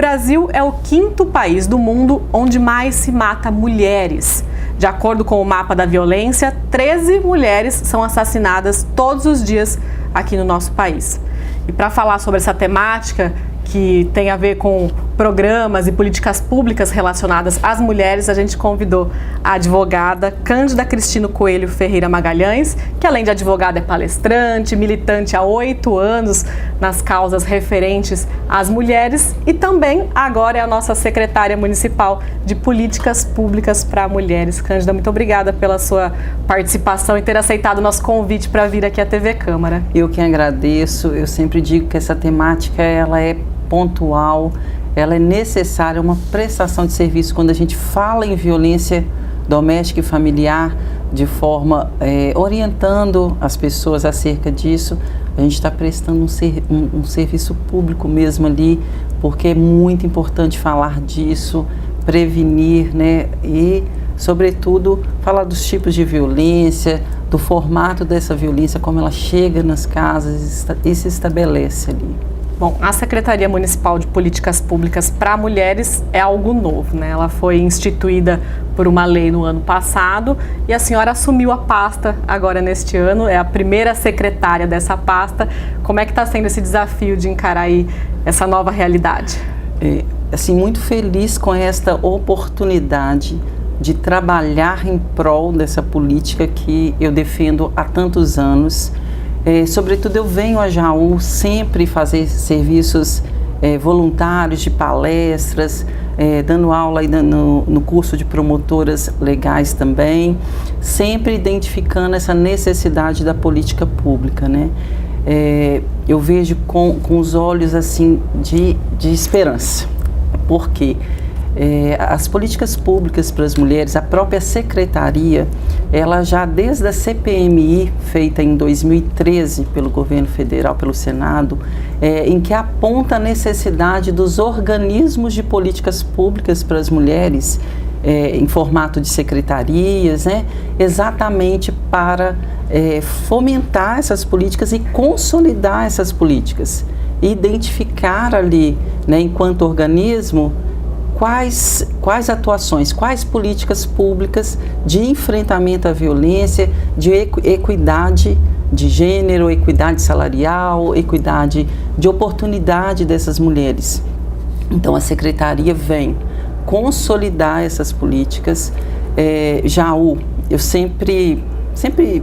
Brasil é o 5º país do mundo onde mais se mata mulheres. De acordo com o mapa da violência, 13 mulheres são assassinadas todos os dias aqui no nosso país. E para falar sobre essa temática, que tem a ver com programas e políticas públicas relacionadas às mulheres, a gente convidou a advogada Cândida Cristino Coelho Ferreira Magalhães, que além de advogada é palestrante, militante há 8 anos nas causas referentes às mulheres e também agora é a nossa secretária municipal de políticas públicas para mulheres. Cândida, muito obrigada pela sua participação e ter aceitado o nosso convite para vir aqui à TV Câmara. Eu que agradeço, eu sempre digo que essa temática ela é pontual, ela é necessária, uma prestação de serviço quando a gente fala em violência doméstica e familiar, de forma orientando as pessoas acerca disso. A gente está prestando um serviço público mesmo ali, porque é muito importante falar disso, prevenir, né? E, sobretudo, falar dos tipos de violência, do formato dessa violência, como ela chega nas casas e se estabelece ali. Bom, a Secretaria Municipal de Políticas Públicas para Mulheres é algo novo, né? Ela foi instituída por uma lei no ano passado e a senhora assumiu a pasta agora neste ano, é a primeira secretária dessa pasta. Como é que está sendo esse desafio de encarar aí essa nova realidade? Assim, muito feliz com esta oportunidade de trabalhar em prol dessa política que eu defendo há tantos anos. Sobretudo eu venho a Jaú sempre fazer serviços voluntários de palestras, dando aula aí no curso de promotoras legais também, sempre identificando essa necessidade da política pública, né? Eu vejo com os olhos assim de esperança, porque as políticas públicas para as mulheres, a própria secretaria, ela já desde a CPMI, feita em 2013 pelo governo federal, pelo Senado, em que aponta a necessidade dos organismos de políticas públicas para as mulheres, em formato de secretarias, né, exatamente para fomentar essas políticas e consolidar essas políticas, e identificar ali, né, enquanto organismo, quais atuações, quais políticas públicas de enfrentamento à violência, de equidade de gênero, equidade salarial, equidade de oportunidade dessas mulheres. Então a Secretaria vem consolidar essas políticas. Jaú, eu sempre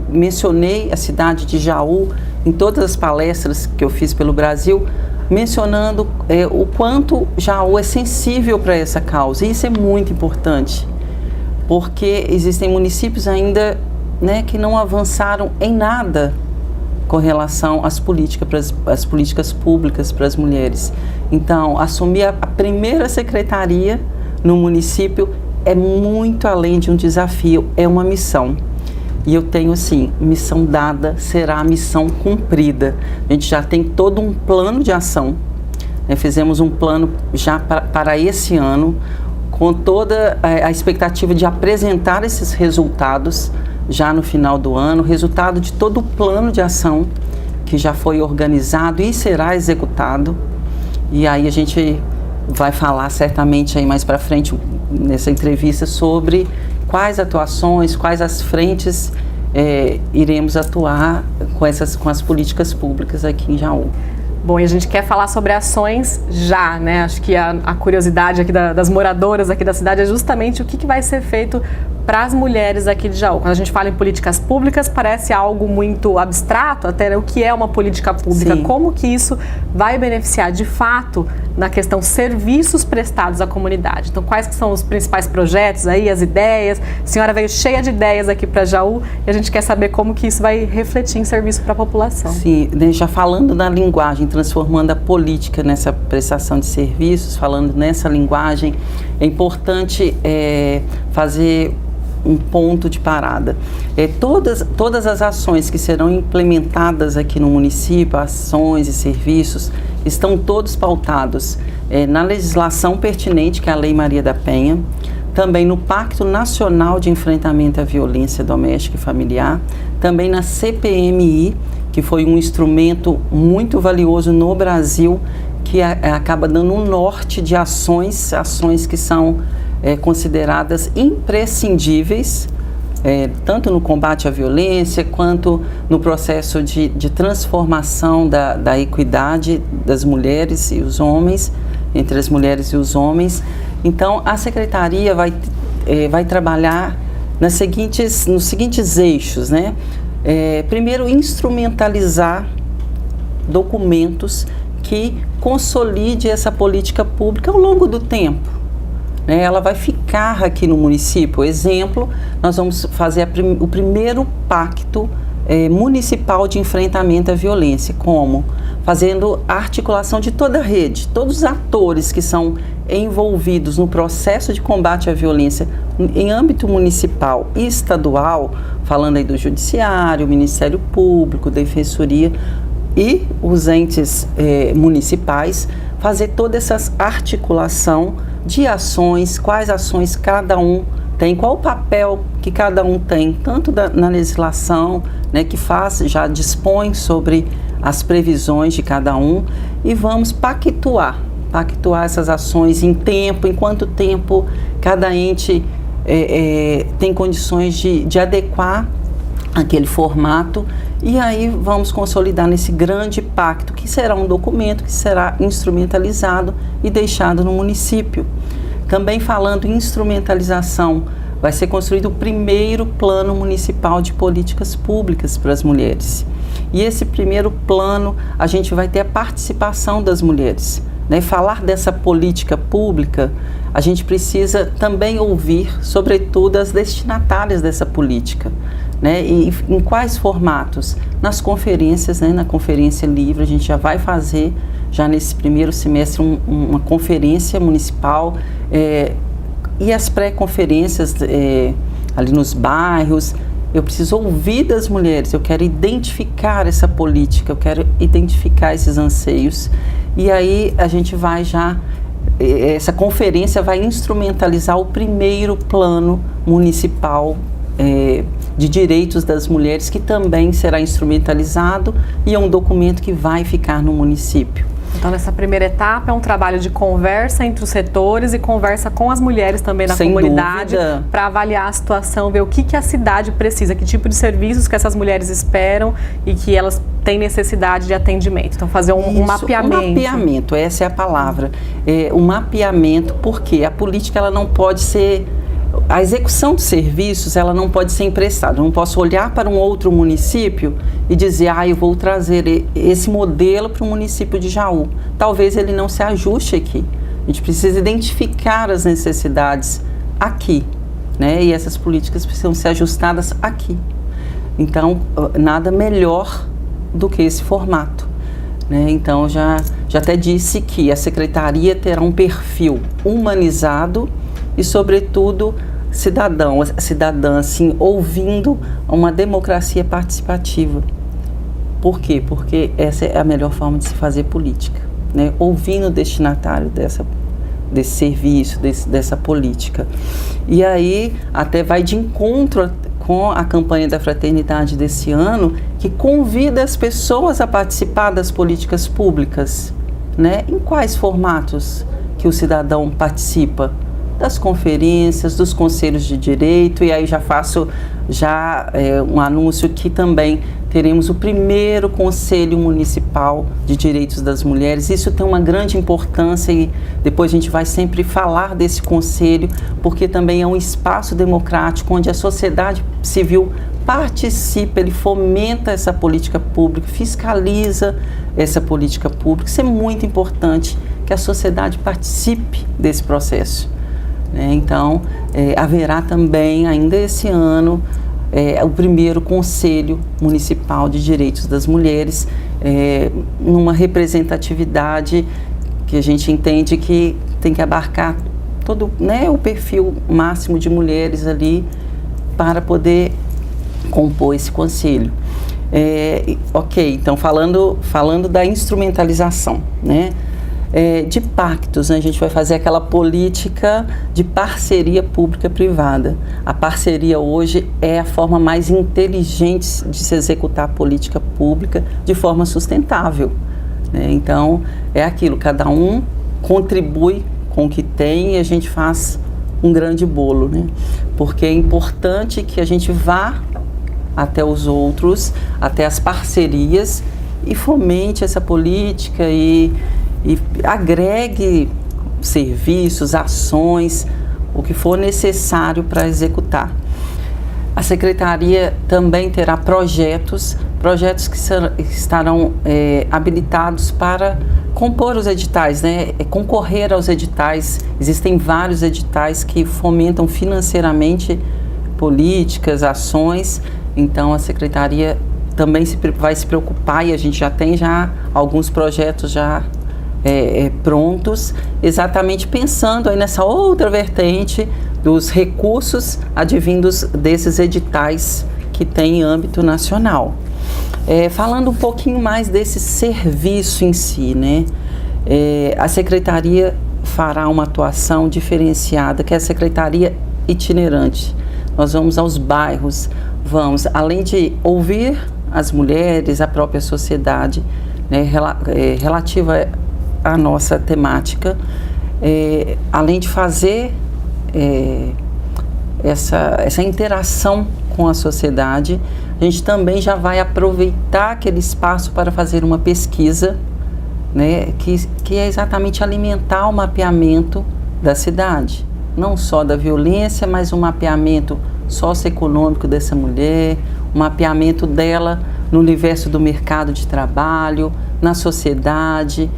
mencionei a cidade de Jaú em todas as palestras que eu fiz pelo Brasil, mencionando o quanto Jaú é sensível para essa causa. E isso é muito importante, porque existem municípios ainda, né, que não avançaram em nada com relação às políticas públicas para as mulheres. Então, assumir a primeira secretaria no município é muito além de um desafio, é uma missão. E eu tenho assim, missão dada será a missão cumprida. A gente já tem todo um plano de ação, né? Fizemos um plano já para esse ano, com toda a expectativa de apresentar esses resultados já no final do ano, resultado de todo o plano de ação que já foi organizado e será executado. E aí a gente vai falar certamente aí mais para frente nessa entrevista sobre quais atuações, quais as frentes iremos atuar com as políticas públicas aqui em Jaú. Bom, e a gente quer falar sobre ações já, né? Acho que a curiosidade aqui das moradoras aqui da cidade é justamente o que vai ser feito para as mulheres aqui de Jaú. Quando a gente fala em políticas públicas, parece algo muito abstrato, até, né? O que é uma política pública, sim, como que isso vai beneficiar de fato na questão serviços prestados à comunidade. Então, quais que são os principais projetos aí, as ideias? A senhora veio cheia de ideias aqui para Jaú e a gente quer saber como que isso vai refletir em serviço para a população. Sim, já falando na linguagem, transformando a política nessa prestação de serviços, falando nessa linguagem, é importante fazer um ponto de parada. Todas as ações que serão implementadas aqui no município, ações e serviços, estão todos pautados na legislação pertinente, que é a Lei Maria da Penha, também no Pacto Nacional de Enfrentamento à Violência Doméstica e Familiar, também na CPMI, que foi um instrumento muito valioso no Brasil, que acaba dando um norte de ações que são consideradas imprescindíveis, tanto no combate à violência, quanto no processo de transformação da equidade das mulheres e os homens, entre as mulheres e os homens. Então, a Secretaria vai trabalhar nos seguintes eixos, né? Primeiro, instrumentalizar documentos que consolide essa política pública ao longo do tempo. Ela vai ficar aqui no município. Exemplo, nós vamos fazer o primeiro pacto municipal de enfrentamento à violência. Como? Fazendo a articulação de toda a rede, todos os atores que são envolvidos no processo de combate à violência em âmbito municipal e estadual, falando aí do Judiciário, Ministério Público, Defensoria e os entes municipais, fazer toda essa articulação de ações, quais ações cada um tem, qual o papel que cada um tem, tanto na legislação, né, que já dispõe sobre as previsões de cada um, e vamos pactuar essas ações em quanto tempo cada ente tem condições de adequar aquele formato, e aí vamos consolidar nesse grande pacto, que será um documento que será instrumentalizado e deixado no município. Também falando em instrumentalização, vai ser construído o primeiro plano municipal de políticas públicas para as mulheres. E esse primeiro plano, a gente vai ter a participação das mulheres. Né? Falar dessa política pública, a gente precisa também ouvir, sobretudo, as destinatárias dessa política. Né? E em quais formatos? Nas conferências, né? Na Conferência Livre, a gente já vai fazer, já nesse primeiro semestre, uma conferência municipal, e as pré-conferências ali nos bairros. Eu preciso ouvir das mulheres, eu quero identificar essa política, eu quero identificar esses anseios. E aí a gente vai essa conferência vai instrumentalizar o primeiro plano municipal de direitos das mulheres, que também será instrumentalizado e é um documento que vai ficar no município. Então, nessa primeira etapa, é um trabalho de conversa entre os setores e conversa com as mulheres também na comunidade, para avaliar a situação, ver o que a cidade precisa, que tipo de serviços que essas mulheres esperam e que elas têm necessidade de atendimento. Então, fazer um mapeamento. Um mapeamento, essa é a palavra. Um mapeamento, porque a política ela não pode ser... A execução de serviços, ela não pode ser emprestada. Eu não posso olhar para um outro município e dizer, eu vou trazer esse modelo para o município de Jaú. Talvez ele não se ajuste aqui. A gente precisa identificar as necessidades aqui, né? E essas políticas precisam ser ajustadas aqui. Então, nada melhor do que esse formato. Né? Então, já até disse que a Secretaria terá um perfil humanizado e, sobretudo, cidadã, assim, ouvindo uma democracia participativa. Por quê? Porque essa é a melhor forma de se fazer política, né? Ouvindo o destinatário desse serviço, dessa política. E aí, até vai de encontro com a campanha da Fraternidade desse ano, que convida as pessoas a participar das políticas públicas, né? Em quais formatos que o cidadão participa? Das conferências, dos conselhos de direito, e aí já faço um anúncio que também teremos o primeiro Conselho Municipal de Direitos das Mulheres. Isso tem uma grande importância e depois a gente vai sempre falar desse conselho, porque também é um espaço democrático onde a sociedade civil participa, ele fomenta essa política pública, fiscaliza essa política pública. Isso é muito importante, que a sociedade participe desse processo. Então, haverá também, ainda esse ano, o primeiro Conselho Municipal de Direitos das Mulheres, numa representatividade que a gente entende que tem que abarcar todo, né, o perfil máximo de mulheres ali para poder compor esse conselho. Então falando da instrumentalização, né? De pactos, né? A gente vai fazer aquela política de parceria pública-privada. A parceria hoje é a forma mais inteligente de se executar a política pública de forma sustentável. né? Então, é aquilo, cada um contribui com o que tem e a gente faz um grande bolo, né? Porque é importante que a gente vá até os outros, até as parcerias e fomente essa política e agregue serviços, ações, o que for necessário para executar. A Secretaria também terá projetos que estarão habilitados para compor os editais, né? Concorrer aos editais. Existem vários editais que fomentam financeiramente políticas, ações. Então a Secretaria também vai se preocupar, e a gente já tem alguns projetos prontos, exatamente pensando aí nessa outra vertente dos recursos advindos desses editais que tem em âmbito nacional. Falando um pouquinho mais desse serviço em si, né? A Secretaria fará uma atuação diferenciada, que é a Secretaria itinerante. Nós vamos aos bairros, além de ouvir as mulheres, a própria sociedade, né, relativa à nossa temática, além de fazer essa interação com a sociedade, a gente também já vai aproveitar aquele espaço para fazer uma pesquisa, né, que é exatamente alimentar o mapeamento da cidade, não só da violência, mas um mapeamento socioeconômico dessa mulher, um mapeamento dela no universo do mercado de trabalho, na sociedade,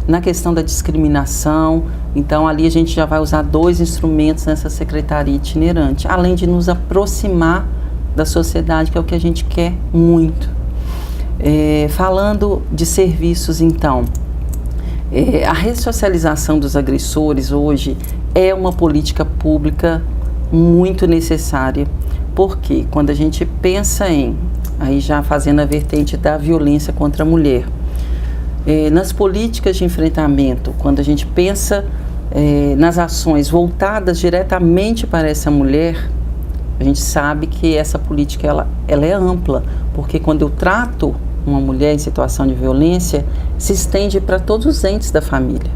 na questão da discriminação. Então ali a gente já vai usar 2 instrumentos nessa secretaria itinerante, além de nos aproximar da sociedade, que é o que a gente quer muito. Falando de serviços, então, a ressocialização dos agressores hoje é uma política pública muito necessária, porque quando a gente pensa aí já fazendo a vertente da violência contra a mulher, nas políticas de enfrentamento, quando a gente pensa nas ações voltadas diretamente para essa mulher, a gente sabe que essa política ela é ampla, porque quando eu trato uma mulher em situação de violência, se estende para todos os entes da família.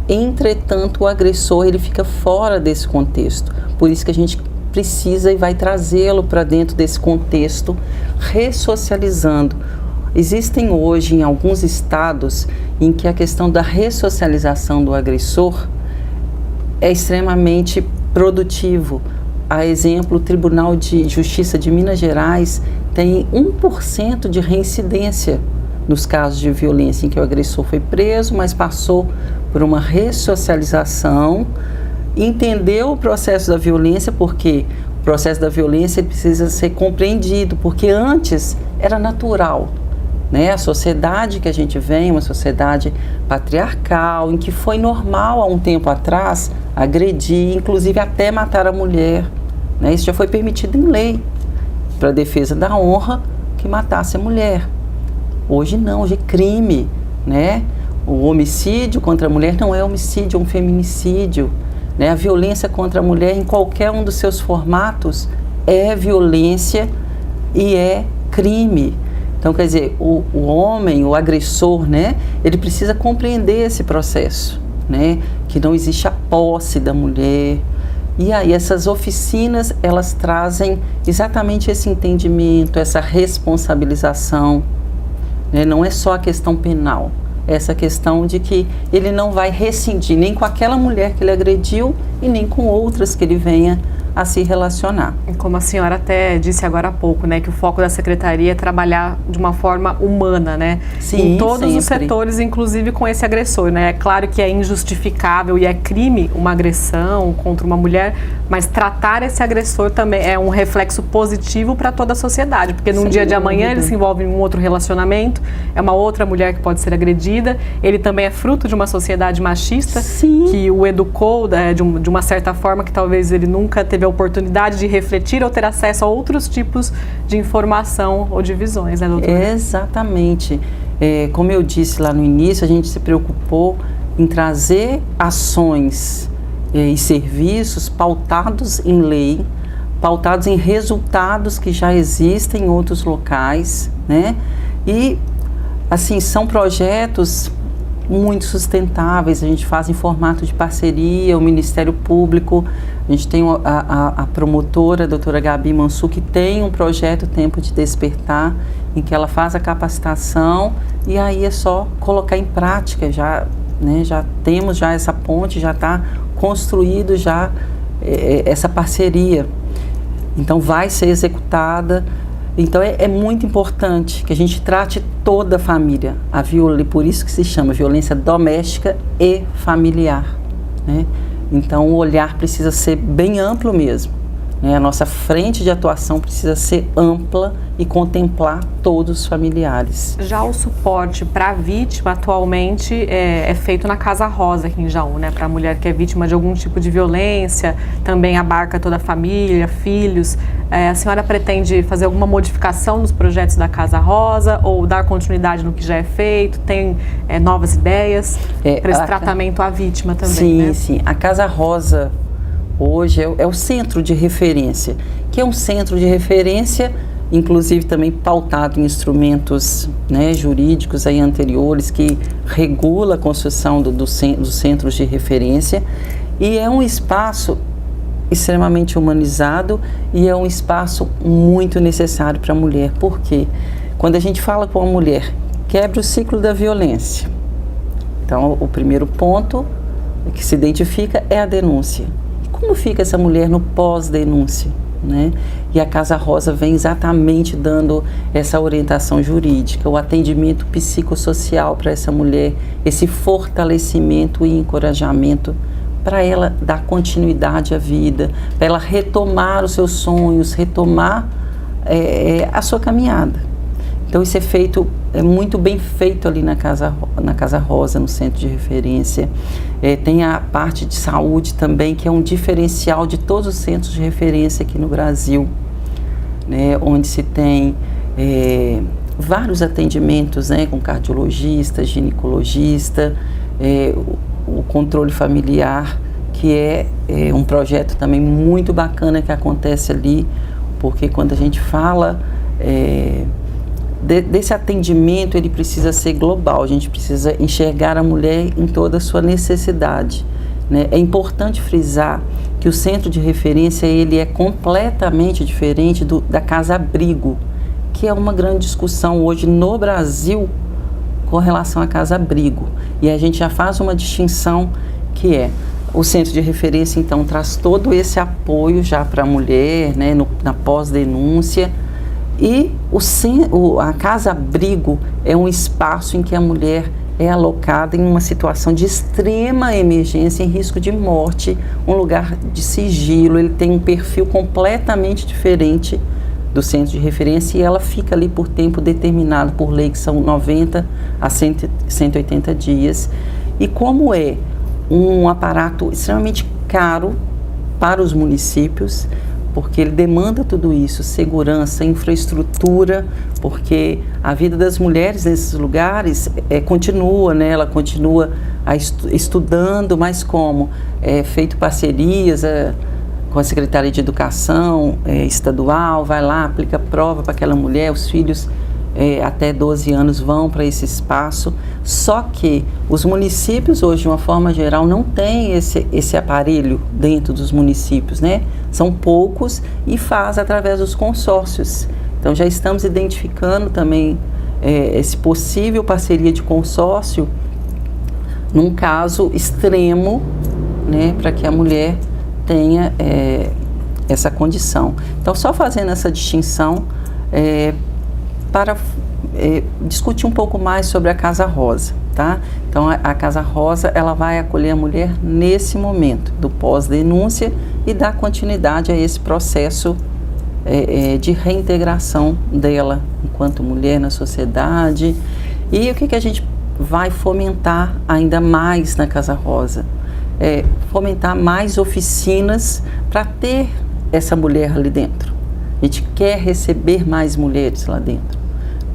Entretanto, o agressor ele fica fora desse contexto, por isso que a gente precisa e vai trazê-lo para dentro desse contexto, ressocializando. Existem hoje em alguns estados em que a questão da ressocialização do agressor é extremamente produtivo. A exemplo, o Tribunal de Justiça de Minas Gerais tem 1% de reincidência nos casos de violência em que o agressor foi preso, mas passou por uma ressocialização, entendeu o processo da violência, porque o processo da violência precisa ser compreendido, porque antes era natural, né? A sociedade que a gente vem, uma sociedade patriarcal, em que foi normal há um tempo atrás agredir, inclusive até matar a mulher, né? Isso já foi permitido em lei, para a defesa da honra, que matasse a mulher. Hoje não, hoje é crime, né? O homicídio contra a mulher não é homicídio, é um feminicídio, né? A violência contra a mulher em qualquer um dos seus formatos é violência e é crime. Então, quer dizer, o homem, o agressor, né? Ele precisa compreender esse processo, né? Que não existe a posse da mulher. E aí essas oficinas, elas trazem exatamente esse entendimento, essa responsabilização, né? Não é só a questão penal, é essa questão de que ele não vai rescindir nem com aquela mulher que ele agrediu e nem com outras que ele venha a se relacionar. Como a senhora até disse agora há pouco, né, que o foco da secretaria é trabalhar de uma forma humana, né? Sim, em todos sempre. Os setores, inclusive com esse agressor, né? É claro que é injustificável e é crime uma agressão contra uma mulher, mas tratar esse agressor também é um reflexo positivo para toda a sociedade, porque num dia de amanhã ele se envolve em um outro relacionamento, é uma outra mulher que pode ser agredida, ele também é fruto de uma sociedade machista. Sim. Que o educou de uma certa forma que talvez ele nunca teve a oportunidade de refletir ou ter acesso a outros tipos de informação ou de visões, né, doutora? Exatamente. Como eu disse lá no início, a gente se preocupou em trazer ações e serviços pautados em lei, pautados em resultados que já existem em outros locais, né? E Assim, são projetos muito sustentáveis, a gente faz em formato de parceria, o Ministério Público, a gente tem a promotora, a doutora Gabi Mansur, que tem um projeto Tempo de Despertar, em que ela faz a capacitação e aí é só colocar em prática, já temos já essa ponte, já está construído já essa parceria, então vai ser executada. Então é muito importante que a gente trate toda a família, por isso que se chama violência doméstica e familiar, né? Então o olhar precisa ser bem amplo mesmo, né? A nossa frente de atuação precisa ser ampla e contemplar todos os familiares. Já o suporte para a vítima atualmente é feito na Casa Rosa aqui em Jaú, né? Para a mulher que é vítima de algum tipo de violência, também abarca toda a família, filhos. A senhora pretende fazer alguma modificação nos projetos da Casa Rosa ou dar continuidade no que já é feito? Tem novas ideias para esse tratamento à vítima também, sim, né? Sim, a Casa Rosa hoje é o centro de referência, que é um centro de referência, inclusive também pautado em instrumentos, né, jurídicos aí anteriores, que regula a construção dos centros de referência, e é um espaço extremamente humanizado e é um espaço muito necessário para a mulher. Por quê? Quando a gente fala com a mulher, quebra o ciclo da violência. Então, o primeiro ponto que se identifica é a denúncia. Como fica essa mulher no pós-denúncia, né? E a Casa Rosa vem exatamente dando essa orientação jurídica, o atendimento psicossocial para essa mulher, esse fortalecimento e encorajamento para ela dar continuidade à vida, para ela retomar os seus sonhos, retomar a sua caminhada. Então isso é muito bem feito ali na Casa Rosa, no centro de referência. Tem a parte de saúde também, que é um diferencial de todos os centros de referência aqui no Brasil, né, onde se tem vários atendimentos, né, com cardiologista, ginecologista, o controle familiar, que é um projeto também muito bacana que acontece ali, porque quando a gente fala desse atendimento, ele precisa ser global, a gente precisa enxergar a mulher em toda a sua necessidade, né? É importante frisar que o centro de referência ele é completamente diferente da casa-abrigo, que é uma grande discussão hoje no Brasil com relação à casa-abrigo. E a gente já faz uma distinção que o centro de referência, então, traz todo esse apoio já para a mulher, né, na pós-denúncia. E a casa-abrigo é um espaço em que a mulher é alocada em uma situação de extrema emergência, em risco de morte, um lugar de sigilo. Ele tem um perfil completamente diferente do centro de referência e ela fica ali por tempo determinado, por lei, que são 90 a 180 dias. E como é um aparato extremamente caro para os municípios, porque ele demanda tudo isso, segurança, infraestrutura, porque a vida das mulheres nesses lugares continua, né? Ela continua estudando, mas como? Feito parcerias com a Secretaria de Educação estadual, vai lá, aplica prova para aquela mulher, os filhos até 12 anos vão para esse espaço, só que os municípios hoje, de uma forma geral, não têm esse aparelho dentro dos municípios, né? São poucos e faz através dos consórcios. Então já estamos identificando também esse possível parceria de consórcio num caso extremo, né, para que a mulher tenha essa condição. Então só fazendo essa distinção para discutir um pouco mais sobre a Casa Rosa, tá? Então a Casa Rosa ela vai acolher a mulher nesse momento do pós-denúncia e dar continuidade a esse processo de reintegração dela enquanto mulher na sociedade. E o que a gente vai fomentar ainda mais na Casa Rosa? Fomentar mais oficinas para ter essa mulher ali dentro. A gente quer receber mais mulheres lá dentro,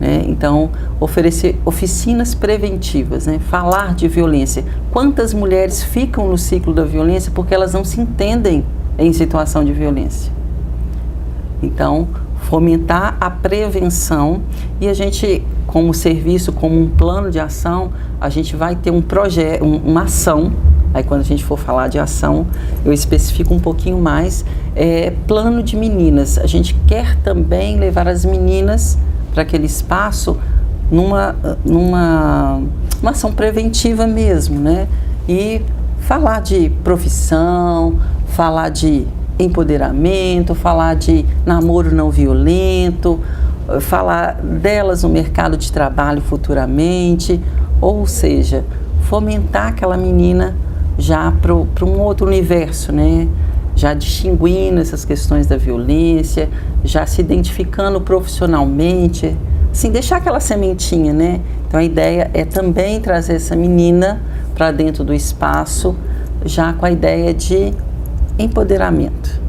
né? Então, oferecer oficinas preventivas, né? Falar de violência. Quantas mulheres ficam no ciclo da violência porque elas não se entendem em situação de violência? Então, fomentar a prevenção, e a gente, como serviço, como um plano de ação, a gente vai ter um projeto, uma ação. Aí quando a gente for falar de ação, eu especifico um pouquinho mais, plano de meninas. A gente quer também levar as meninas para aquele espaço numa ação preventiva mesmo, né? E falar de profissão, falar de empoderamento, falar de namoro não violento, falar delas no mercado de trabalho futuramente, ou seja, fomentar aquela menina já para um outro universo, né? Já distinguindo essas questões da violência, já se identificando profissionalmente, assim, deixar aquela sementinha, né? Então a ideia é também trazer essa menina para dentro do espaço, já com a ideia de empoderamento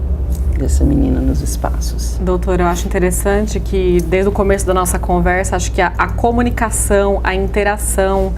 dessa menina nos espaços. Doutora, eu acho interessante que desde o começo da nossa conversa, acho que a comunicação, a interação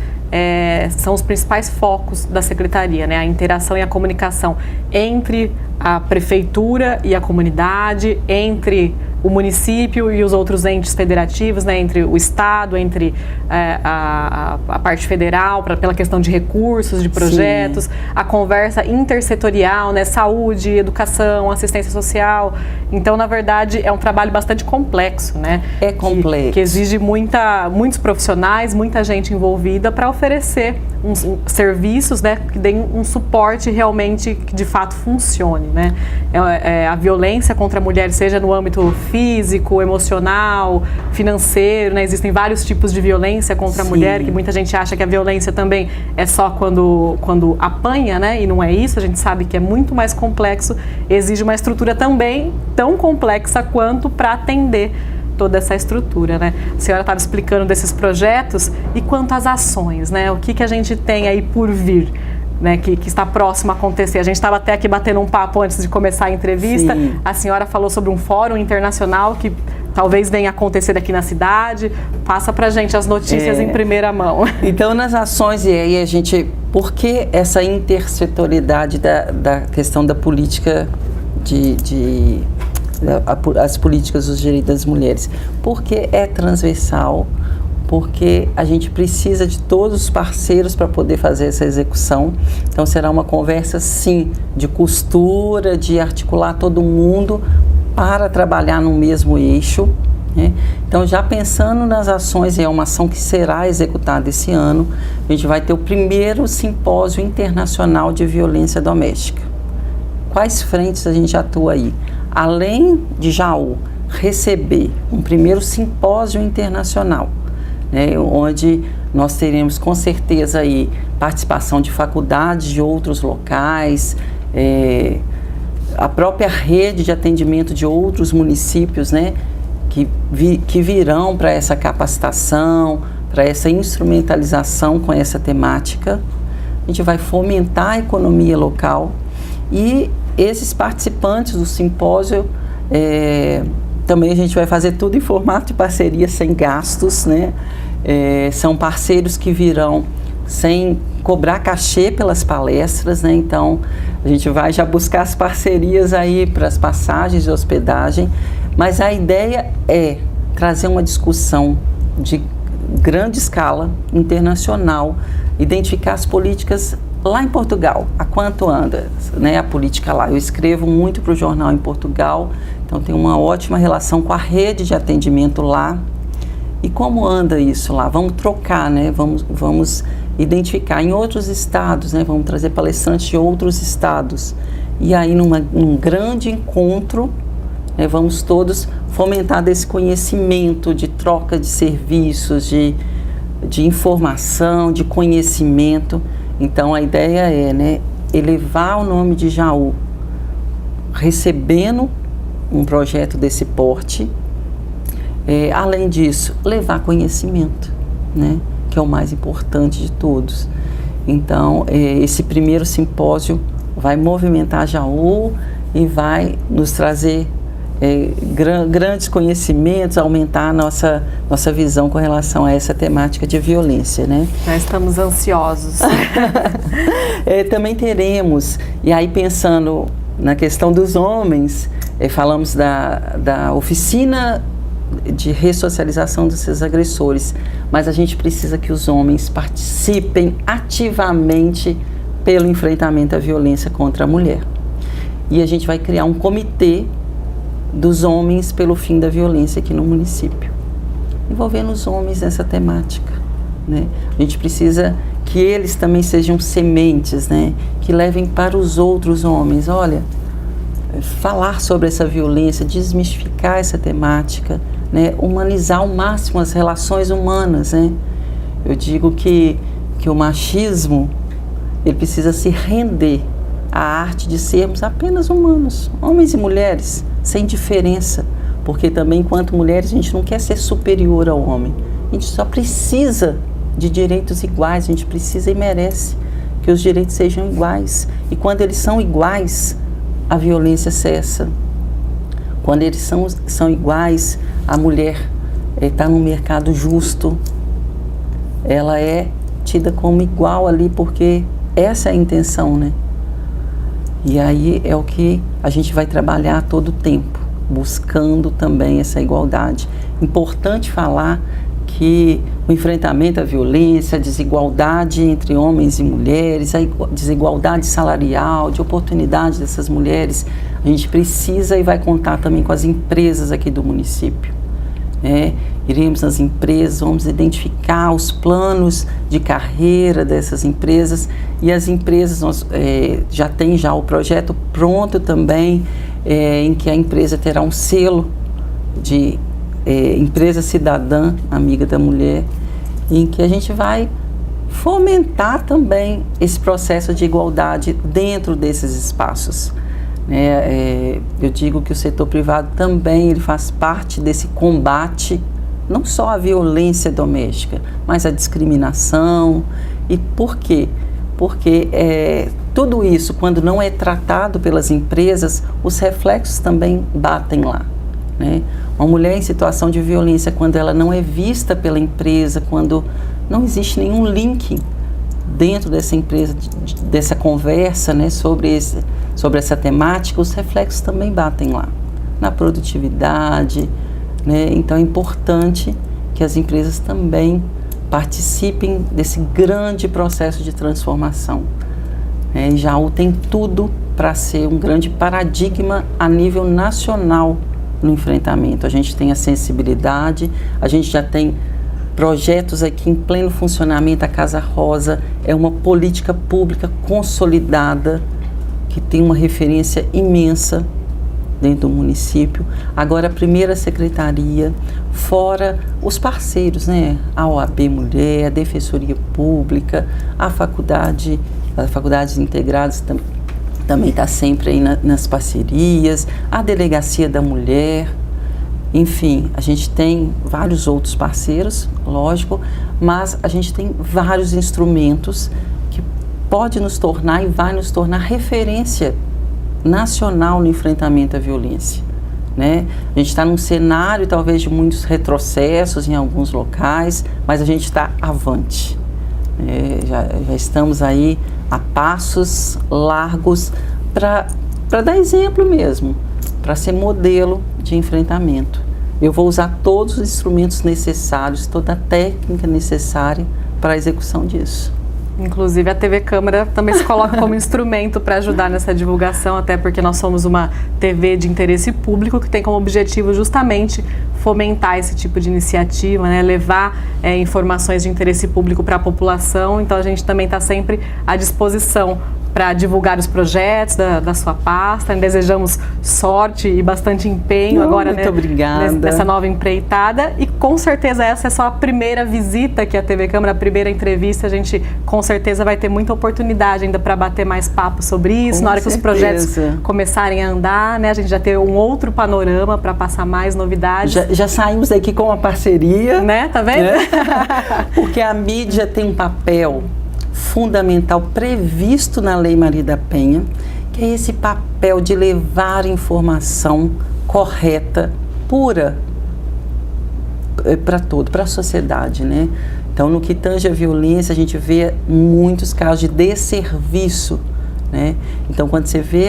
são os principais focos da Secretaria, né? A interação e a comunicação entre a prefeitura e a comunidade, entre o município e os outros entes federativos, né, entre o Estado, entre a parte federal, pela questão de recursos, de projetos, sim, a conversa intersetorial, né, saúde, educação, assistência social. Então, na verdade, é um trabalho bastante complexo, né? É complexo. Que exige muitos profissionais, muita gente envolvida para oferecer serviços, né, que deem um suporte realmente que de fato funcione, né? A violência contra a mulher, seja no âmbito físico, emocional, financeiro, né? Existem vários tipos de violência contra a mulher, que muita gente acha que a violência também é só quando apanha, né? E não é isso, a gente sabe que é muito mais complexo, exige uma estrutura também tão complexa quanto para atender toda essa estrutura, né? A senhora estava explicando desses projetos, e quanto às ações, né? O que a gente tem aí por vir, né? Que está próximo a acontecer. A gente estava até aqui batendo um papo antes de começar a entrevista. Sim. A senhora falou sobre um fórum internacional que talvez venha acontecer aqui na cidade. Passa pra gente as notícias em primeira mão. Então, nas ações, e aí a gente... Por que essa intersetorialidade da questão da política as políticas dos direitos das mulheres? Porque é transversal, porque a gente precisa de todos os parceiros para poder fazer essa execução. Então será uma conversa, sim, de costura, de articular todo mundo para trabalhar no mesmo eixo, né? Então, já pensando nas ações, é uma ação que será executada esse ano, a gente vai ter o primeiro simpósio internacional de violência doméstica. Quais frentes a gente atua aí? Além de Jaú receber um primeiro simpósio internacional, né, onde nós teremos com certeza aí participação de faculdades de outros locais, a própria rede de atendimento de outros municípios, né, que virão para essa capacitação, para essa instrumentalização com essa temática. A gente vai fomentar a economia local, e esses participantes do simpósio, também a gente vai fazer tudo em formato de parceria, sem gastos, né? São parceiros que virão sem cobrar cachê pelas palestras, né? Então, a gente vai já buscar as parcerias aí para as passagens de hospedagem, mas a ideia é trazer uma discussão de grande escala, internacional, identificar as políticas lá em Portugal, há quanto anda, né, a política lá. Eu escrevo muito para o jornal em Portugal, então tenho uma ótima relação com a rede de atendimento lá. E como anda isso lá? Vamos trocar, né? Vamos identificar em outros estados, né? Vamos trazer palestrantes de outros estados. E aí, num grande encontro, né, vamos todos fomentar desse conhecimento, de troca de serviços, de informação, de conhecimento. Então, a ideia é, né, elevar o nome de Jaú, recebendo um projeto desse porte. Além disso, levar conhecimento, né, que é o mais importante de todos. Então, esse primeiro simpósio vai movimentar Jaú e vai nos trazer grandes conhecimentos, aumentar a nossa visão com relação a essa temática de violência, né? Já estamos ansiosos. Também teremos, e aí pensando na questão dos homens, falamos da oficina de ressocialização desses agressores, mas a gente precisa que os homens participem ativamente pelo enfrentamento à violência contra a mulher. E a gente vai criar um comitê dos homens pelo fim da violência aqui no município, envolvendo os homens nessa temática, né? A gente precisa que eles também sejam sementes, né? Que levem para os outros homens, olha, falar sobre essa violência, desmistificar essa temática, né? Humanizar ao máximo as relações humanas, né? Eu digo que o machismo, ele precisa se render à arte de sermos apenas humanos, homens e mulheres, sem diferença, porque também, enquanto mulheres, a gente não quer ser superior ao homem, a gente só precisa de direitos iguais, a gente precisa e merece que os direitos sejam iguais, e quando eles são iguais, a violência cessa. Quando eles são iguais, a mulher está num mercado justo, ela é tida como igual ali, porque essa é a intenção, né? E aí é o que a gente vai trabalhar todo o tempo, buscando também essa igualdade. Importante falar que o enfrentamento à violência, a desigualdade entre homens e mulheres, a desigualdade salarial, de oportunidade dessas mulheres, a gente precisa e vai contar também com as empresas aqui do município, né? Iremos nas empresas, vamos identificar os planos de carreira dessas empresas, e as empresas já tem o projeto pronto também, em que a empresa terá um selo de empresa cidadã, amiga da mulher, em que a gente vai fomentar também esse processo de igualdade dentro desses espaços, né? Eu digo que o setor privado também ele faz parte desse combate, não só à violência doméstica, mas à discriminação. E por quê? Porque tudo isso, quando não é tratado pelas empresas, os reflexos também batem lá, né? Uma mulher em situação de violência, quando ela não é vista pela empresa, quando não existe nenhum link dentro dessa empresa, dessa conversa, né, sobre essa temática, os reflexos também batem lá, na produtividade, né? Então é importante que as empresas também participem desse grande processo de transformação. Jaú tem tudo para ser um grande paradigma a nível nacional no enfrentamento. A gente tem a sensibilidade, a gente já tem projetos aqui em pleno funcionamento. A Casa Rosa é uma política pública consolidada, que tem uma referência imensa dentro do município. Agora a primeira secretaria, fora os parceiros, né? A OAB Mulher, a Defensoria Pública, as faculdades integradas também está sempre aí nas parcerias, a Delegacia da Mulher, enfim, a gente tem vários outros parceiros, lógico, mas a gente tem vários instrumentos que pode nos tornar e vai nos tornar referência nacional no enfrentamento à violência, né? A gente está num cenário talvez de muitos retrocessos em alguns locais, mas a gente está avante. Já estamos aí a passos largos para dar exemplo mesmo, para ser modelo de enfrentamento. Eu vou usar todos os instrumentos necessários, toda a técnica necessária para a execução disso. Inclusive a TV Câmara também se coloca como instrumento para ajudar nessa divulgação, até porque nós somos uma TV de interesse público que tem como objetivo justamente fomentar esse tipo de iniciativa, né? Levar informações de interesse público para a população. Então a gente também está sempre à disposição para divulgar os projetos da sua pasta. Desejamos sorte e bastante empenho agora, muito obrigada. Nessa nova empreitada. E com certeza essa é só a primeira visita aqui à TV Câmara, a primeira entrevista. A gente com certeza vai ter muita oportunidade ainda para bater mais papo sobre isso. Com na hora que os projetos certeza. Começarem a andar, né? A gente já ter um outro panorama para passar mais novidades. Já saímos daqui com uma parceria. Né? Tá vendo? Porque a mídia tem um papel fundamental previsto na Lei Maria da Penha, que é esse papel de levar informação correta, pura, para a sociedade, né? Então, no que tange a violência, a gente vê muitos casos de desserviço né? Então, quando você vê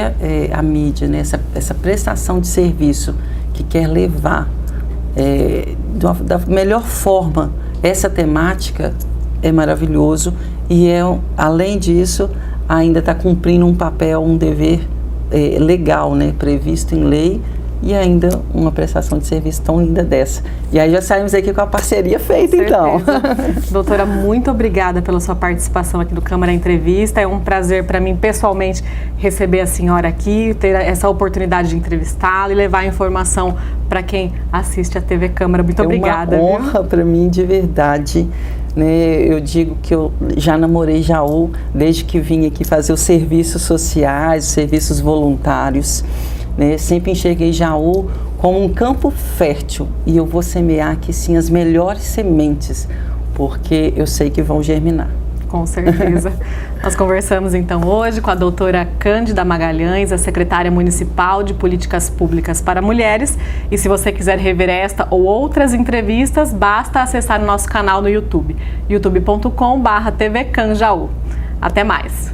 a mídia, né, essa prestação de serviço que quer levar da melhor forma essa temática, é maravilhoso. E além disso, ainda está cumprindo um papel, um dever legal, né, previsto em lei, e ainda uma prestação de serviço tão linda dessa. E aí já saímos aqui com a parceria feita, então. Doutora, muito obrigada pela sua participação aqui do Câmara Entrevista. É um prazer para mim, pessoalmente, receber a senhora aqui, ter essa oportunidade de entrevistá-la e levar a informação para quem assiste a TV Câmara. Muito obrigada. É uma honra para mim, de verdade. Né, eu digo que eu já namorei Jaú desde que vim aqui fazer os serviços sociais, os serviços voluntários. Né, sempre enxerguei Jaú como um campo fértil, e eu vou semear aqui sim as melhores sementes, porque eu sei que vão germinar. Com certeza. Nós conversamos então hoje com a doutora Cândida Magalhães, a secretária municipal de Políticas Públicas para Mulheres. E se você quiser rever esta ou outras entrevistas, basta acessar o nosso canal no YouTube, youtube.com/tvcanjaú. Até mais!